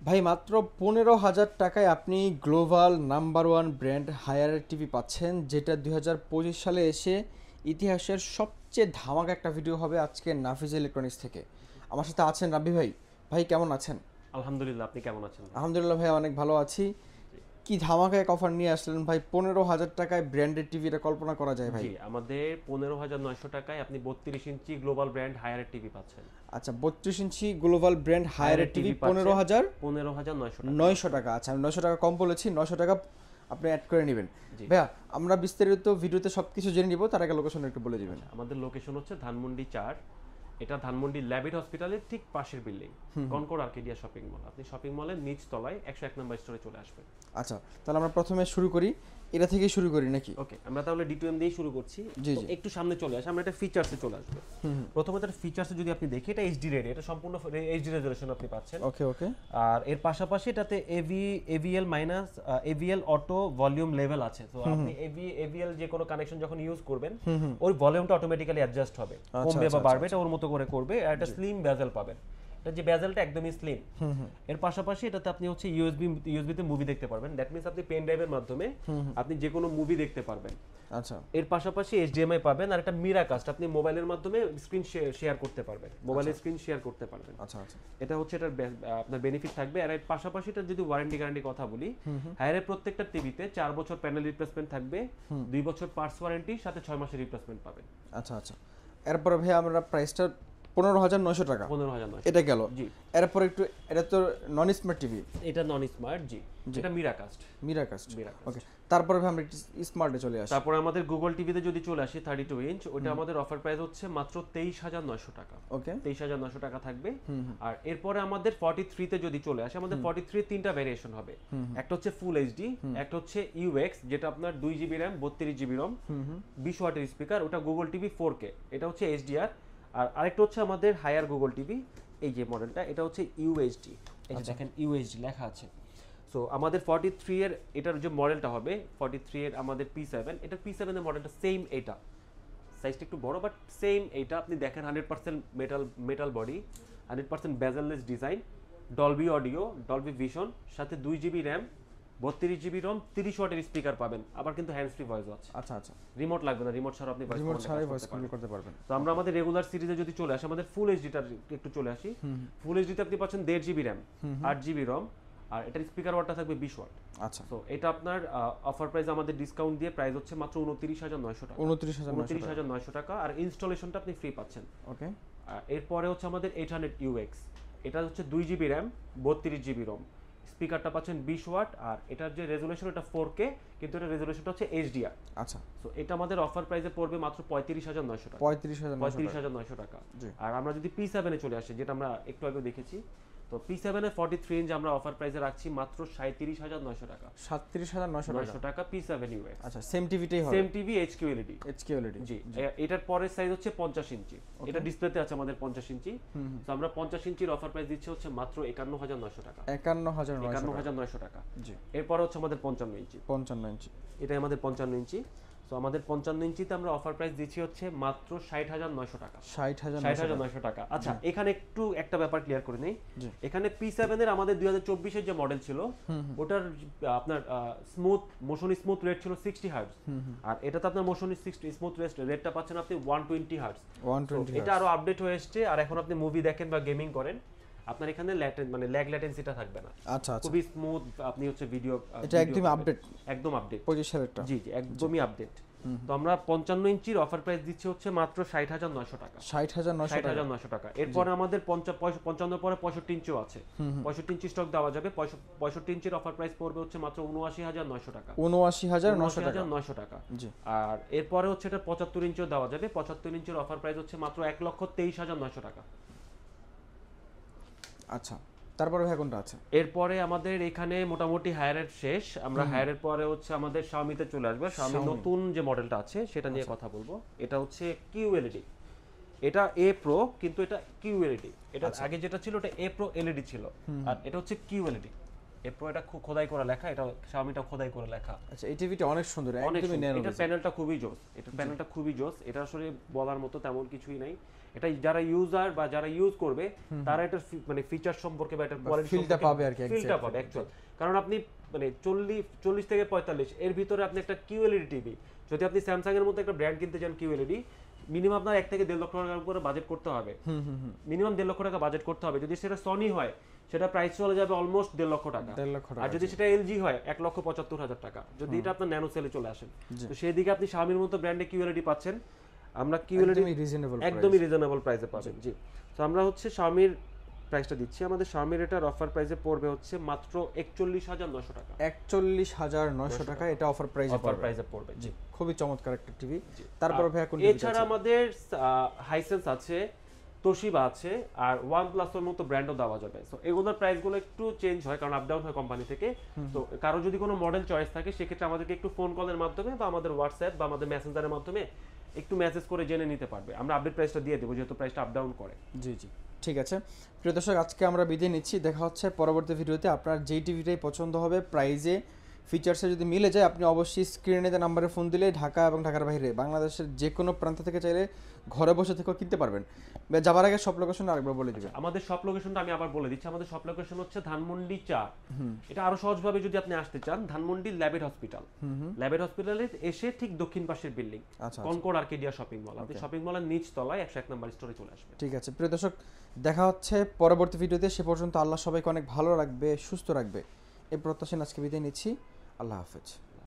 ভাই মাত্র 15,000 টাকায় আপনি global number one brand Haier TV পাচ্ছেন, যেটা 2025 সালে এসে ইতিহাসের সবচেয়ে ধামাকা একটা ভিডিও হবে আজকে নাফিজ ইলেকট্রনিক্স থেকে। আমার সাথে আছেন রাব্বি ভাই। ভাই কেমন আছেন? আলহামদুলিল্লাহ, আপনি কেমন আছেন ভাই? আলহামদুলিল্লাহ ভাই, অনেক ভালো আছি। কি ধামাকা এক অফার নিয়ে আসলেন ভাই! 15,000 টাকায় ব্র্যান্ডেড টিভিটা কল্পনা করা যায় ভাই? জি, আমাদের 15,900 টাকায় আপনি 32 ইঞ্চি গ্লোবাল ব্র্যান্ড হায়ার টিভি পাচ্ছেন। আচ্ছা, 32 ইঞ্চি গ্লোবাল ব্র্যান্ড হায়ার টিভি 15,900 টাকা। 15,900 টাকা। আচ্ছা, আমি 900 টাকা কম বলেছি, 900 টাকা আপনি অ্যাড করে নেবেন। জি। ভাইয়া, আমরা বিস্তারিত ভিডিওতে সব কিছু জেনে নিব, তার আগে লোকেশন একটু বলে দিবেন। আমাদের লোকেশন হচ্ছে ধানমন্ডি 4। এটা ধানমন্ডি ল্যাবিড হসপিটালের ঠিক পাশের building, Concord Arcadia shopping mall. আপনি শপিং মলের নিচ তলায় 101 নম্বর স্টোরে চলে আসবেন। আচ্ছা, তাহলে আমরা প্রথমে শুরু করি, এটা থেকেই শুরু করি নাকি? ওকে, আমরা তাহলে D2M দিয়ে শুরু করছি। জি, তো জি। একটু সামনে চলে আসি, আমরা এটা ফিচারসে চলে আসবো। প্রথমে তার ফিচারসে যদি আপনি দেখি, এটা এইচডি রেড, এটা সম্পূর্ণ এইচডি রেজোলিউশন আপনি পাচ্ছেন। ওকে, ওকে। আর এর পাশাপাশি এটাতে AVL minus AVL auto volume level আছে। তো আপনি এভিএল যে কোনো কানেকশন যখন ইউজ করবেন, ওই ভলিউমটা অটোমেটিক্যালি অ্যাডজাস্ট হবে, কমবে বা বাড়বে এটা ওর মতো করে করবে। আর একটা স্লিম বেজেল পাবেন, এটা যে বেজেলটা একদমই স্লিম। এর পাশাপাশি এটাতে আপনি হচ্ছে ইউএসবি তে মুভি দেখতে পারবেন। দ্যাট মিন্স আপনি পেন ড্রাইভের মাধ্যমে আপনি যে কোনো মুভি দেখতে পারবেন। আচ্ছা, এর পাশাপাশি এইচডিএমআই পাবেন, আর একটা মিরাকাস্ট, আপনি মোবাইলের মাধ্যমে স্ক্রিন শেয়ার করতে পারবেন, মোবাইলের স্ক্রিন শেয়ার করতে পারবেন। আচ্ছা, আচ্ছা। এটা হচ্ছে এটার আপনার বেনিফিট থাকবে। আর এর পাশাপাশি এটা যদি ওয়ারেন্টি গ্যারান্টি কথা বলি, হায়ারের প্রত্যেকটা টিভিতে 4 বছর প্যানেল রিপ্লেসমেন্ট থাকবে, 2 বছর পার্টস ওয়ারেন্টি, সাথে 6 মাসের রিপ্লেসমেন্ট পাবেন। আচ্ছা, আচ্ছা। এরপরে ভাই আমরা প্রাইসটা 15,900 টাকা 15,900 এটা গেল। জি। এরপর একটু, এটা তো নন স্মার্ট টিভি। এটা নন স্মার্ট, জি। এটা মিরাকাস্ট। মিরাকাস্ট। মিরাকাস্ট। ওকে, তারপরে ভাই আমরা একটু স্মার্টে চলে আসি। তারপরে আমাদের গুগল টিভিতে যদি চলে আসি 32 ইঞ্চ, ওটা আমাদের অফার প্রাইস হচ্ছে মাত্র 23,900 টাকা। ওকে। 23,900 টাকা থাকবে। আর এরপরে আমাদের 43 তে যদি চলে আসে, আমাদের 43 তিনটা ভেরিয়েশন হবে। একটা হচ্ছে ফুল এইচডি, একটা হচ্ছে ইউএক্স, যেটা আপনার 2 জিবি র্যাম, 32 জিবি রম, 20 ওয়াটের স্পিকার, ওটা গুগল টিভি 4K, এটা হচ্ছে এইচডিআর। আর আরেকটা হচ্ছে আমাদের হায়ার গুগল টিভি, এই যে মডেলটা, এটা হচ্ছে ইউএইচডি। এই যে দেখেন ইউএইচডি লেখা আছে। সো আমাদের 43 এর এটার যে মডেলটা হবে, 43 এর আমাদের P7, এটা P7 এর মডেলটা সেম, এটা সাইজটা একটু বড়, বাট সেম এইটা আপনি দেখেন 100% metal body, 100% bezel-less design, Dolby audio, Dolby vision, সাথে 2 জিবি র্যাম, 32 জিবি রম, 30 ওয়াটের স্পিকার পাবেন। আবার কিন্তু হ্যান্ডস ফ্রি ভয়েস আছে। আচ্ছা, আচ্ছা। রিমোট লাগবে না, রিমোট ছাড়া আপনি রিমোট ছাড়াই ভয়েস কন্ট্রোল করতে পারবেন। তো আমরা আমাদের রেগুলার সিরিজে যদি চলে আসি, আমাদের ফুল এইচডিটার একটু চলে আসি। ফুল এইচডিতে আপনি পাচ্ছেন 1.5 জিবি র্যাম, 8 জিবি রম, আর এটার স্পিকার ওয়াটটা থাকবে 20 ওয়াট। আচ্ছা। তো এটা আপনার অফার প্রাইস আমাদের ডিসকাউন্ট দিয়ে প্রাইস হচ্ছে মাত্র 29,900 টাকা। 29,900 টাকা। আর ইনস্টলেশনটা আপনি ফ্রি পাচ্ছেন। ওকে। এরপরে হচ্ছে আমাদের 800 ইউএক্স, এটা হচ্ছে 2 জিবি র্যাম, 32 জিবি রম, স্পিকারটা পাচ্ছেন 20 ওয়াট, আর এটার যে রেজোলিউশন এটা 4K, কিন্তু এটা রেজোলিউশনটা হচ্ছে এইচডিআর। আচ্ছা। সো এটা আমাদের অফার প্রাইসে পড়বে মাত্র 35,900 টাকা। 35,900 টাকা। জি। আর আমরা যদি P7 এ চলে আসি, যেটা আমরা একটু আগে দেখেছি, তো P7 এর 43 ইঞ্চ আমরা অফার প্রাইসে রাখছি মাত্র 37,900 টাকা। 37,900 টাকা P7 UX। আচ্ছা, সেম টিভিটাই হবে? Same TV, HQLED। HQLED। জি। এটার পরের সাইজ হচ্ছে 50 ইঞ্চি। এটা ডিসপ্লেতে আছে আমাদের 50 ইঞ্চি। তো আমরা 50 ইঞ্চির অফার প্রাইস দিচ্ছি হচ্ছে মাত্র 51,900 টাকা। 51,900 টাকা। জি। এরপর হচ্ছে আমাদের 55 ইঞ্চি। 55 ইঞ্চি। এটাই আমাদের 55 ইঞ্চি। তো আমাদের 55 ইঞ্চিতে আমরা অফার প্রাইস দিচ্ছি হচ্ছে মাত্র 60,900 টাকা। 60,900 টাকা। আচ্ছা, এখানে একটু একটা ব্যাপার ক্লিয়ার করে নেই। জি। এখানে P7 এর আমাদের 2024 এর যে মডেল ছিল, ওটার আপনার স্মুথ রেট ছিল 60 হার্টজ। আর এটাতে আপনার স্মুথ রেটটা পাচ্ছেন আপনি 120 হার্টজ। 120 এটা আরো আপডেট হয়ে এসেছে। আর এখন আপনি মুভি দেখেন বা গেমিং করেন, আপনার এখানে ল্যাগ ল্যাটেন্সিটা থাকবে না। আচ্ছা, আচ্ছা। খুবই স্মুথ আপনি হচ্ছে ভিডিও, এটা একদম আপডেট। একদম আপডেট 25 সালেরটা। জি, একদমই আপডেট। তো আমরা 55 ইঞ্চির অফার প্রাইস দিচ্ছি হচ্ছে মাত্র 60,900 টাকা। 60,900 টাকা। এরপরে আমাদের 55 পরে 65 ইঞ্চিও আছে। 65 ইঞ্চি স্টক দেওয়া যাবে। 65 ইঞ্চির অফার প্রাইস পড়বে হচ্ছে মাত্র 79,900 টাকা। 79,900 টাকা। জি। আর এরপরে হচ্ছে এটা 75 ইঞ্চিও দেওয়া যাবে। 75 ইঞ্চির অফার প্রাইস হচ্ছে মাত্র 1,23,900 টাকা। আচ্ছা, তারপরে ভাই কোনটা আছে? এরপরে আমাদের এখানে মোটামুটি হায়ারের শেষ। আমরা হায়ারের পরে হচ্ছে আমাদের Xiaomi-তে চলে আসবে। Xiaomi নতুন যে মডেলটা আছে সেটা নিয়ে কথা বলবো। এটা হচ্ছে QLED। এটা A Pro, কিন্তু এটা QLED। এটা আগে যেটা ছিল ওটা A Pro LED ছিল, আর এটা হচ্ছে QLED। এরপর এটা খুব খোদাই করা লেখা, এটা Xiaomi-টা খোদাই করে লেখা। আচ্ছা এই টিভিটা অনেক সুন্দর, অনেক একদমই সুন্দর। ন্যানো এটা প্যানেলটা খুবই জোস, এটা প্যানেলটা খুবই জোস। এটা আসলে বলার মতো তেমন কিছুই নাই। এটা যারা ইউজার বা যারা ইউজ করবে তারা এটার মানে ফিচার সম্পর্কে বা এটার কোয়ালিটি ফিলটা পাবে আর কি, ফিলটা পাবে অ্যাকচুয়াল। কারণ আপনি মানে 40 থেকে 45 এর ভিতরে আপনি একটা QLED টিভি, যদি আপনি স্যামসাং এর মতো একটা ব্র্যান্ড কিনতে চান QLED, মিনিমাম আপনার 1 থেকে 1.5 লক্ষ টাকার উপরে বাজেট করতে হবে। মিনিমাম 1.5 লক্ষ টাকা বাজেট করতে হবে। যদি সেটা সনি হয় সেটা প্রাইস চলে যাবে অলমোস্ট 1.5 লক্ষ টাকা। আর যদি সেটা এলজি হয় 1,75,000 টাকা, যদি এটা আপনার ন্যানো সেলে চলে আসেন। তো সেই দিকে আপনি Xiaomi-র মতো ব্র্যান্ডে QLED পাচ্ছেন, আমরা QLED একদমই রিজনেবল প্রাইসে পাবেন। জি, তো আমরা হচ্ছে Xiaomi-র প্রাইসটা দিচ্ছি। আমাদের Xiaomi-র এটার অফার প্রাইসে পড়বে হচ্ছে মাত্র 41,900 টাকা। 41,900 টাকা এটা অফার প্রাইসে পড়বে। জি, খুবই চমৎকার একটা টিভি। তারপর ভাই কোন এছাড়া আমাদের হাইসেন্স আছে, তোশিবা আছে, আর OnePlus-এর মতো ব্র্যান্ডও দেওয়া যাবে। সো এগুলোর প্রাইসগুলো একটু চেঞ্জ হয় কারণ আপ ডাউন হয় কোম্পানি থেকে। তো কারো যদি কোনো মডেল চয়েস থাকে সেক্ষেত্রে আমাদেরকে একটু ফোন কলের মাধ্যমে বা আমাদের হোয়াটসঅ্যাপ বা আমাদের মেসেঞ্জারের মাধ্যমে একটু মেসেজ করে জেনে নিতে পারবে। আমরা আপডেট প্রাইসটা দিয়ে দেবো যেহেতু প্রাইসটা আপ ডাউন করে। জি জি, ঠিক আছে। প্রিয় দর্শক, আজকে আমরা বিদায় নিচ্ছি। দেখা হচ্ছে পরবর্তী ভিডিওতে। আপনার যেই টিভিটাই পছন্দ হবে, প্রাইজে ফিচার্সে যদি মিলে যায়, আপনি অবশ্যই স্ক্রিনে যে নাম্বারে ফোন দিলে ঢাকা এবং ঢাকার বাইরে বাংলাদেশের যে কোনো প্রান্ত থেকে চাইলে ঘরে বসে থেকেও কিনতে পারবেন। যাবার আগে সব লোকেশন আরেকবার বলে দিবেন। আমাদের সব লোকেশনটা আমি আবার বলে দিচ্ছি। আমাদের সব লোকেশন হচ্ছে ধানমন্ডি 4। এটা আরো সহজভাবে যদি আপনি আসতে চান, ধানমন্ডি ল্যাবেট হসপিটাল। ল্যাবেট হসপিটালে এসে ঠিক দক্ষিণ পাশের building, Concord Arcadia shopping mall. আপনি শপিং মলের নিচ তলায় 101 নম্বর স্টোরে চলে আসবেন। ঠিক আছে প্রিয় দর্শক, দেখা হচ্ছে পরবর্তী ভিডিওতে। সে পর্যন্ত আল্লাহ সবাইকে অনেক ভালো রাখবে, সুস্থ রাখবে এই প্রত্যাশা আজকে বিদায় নিচ্ছি। আল্লাহ হাফেজ।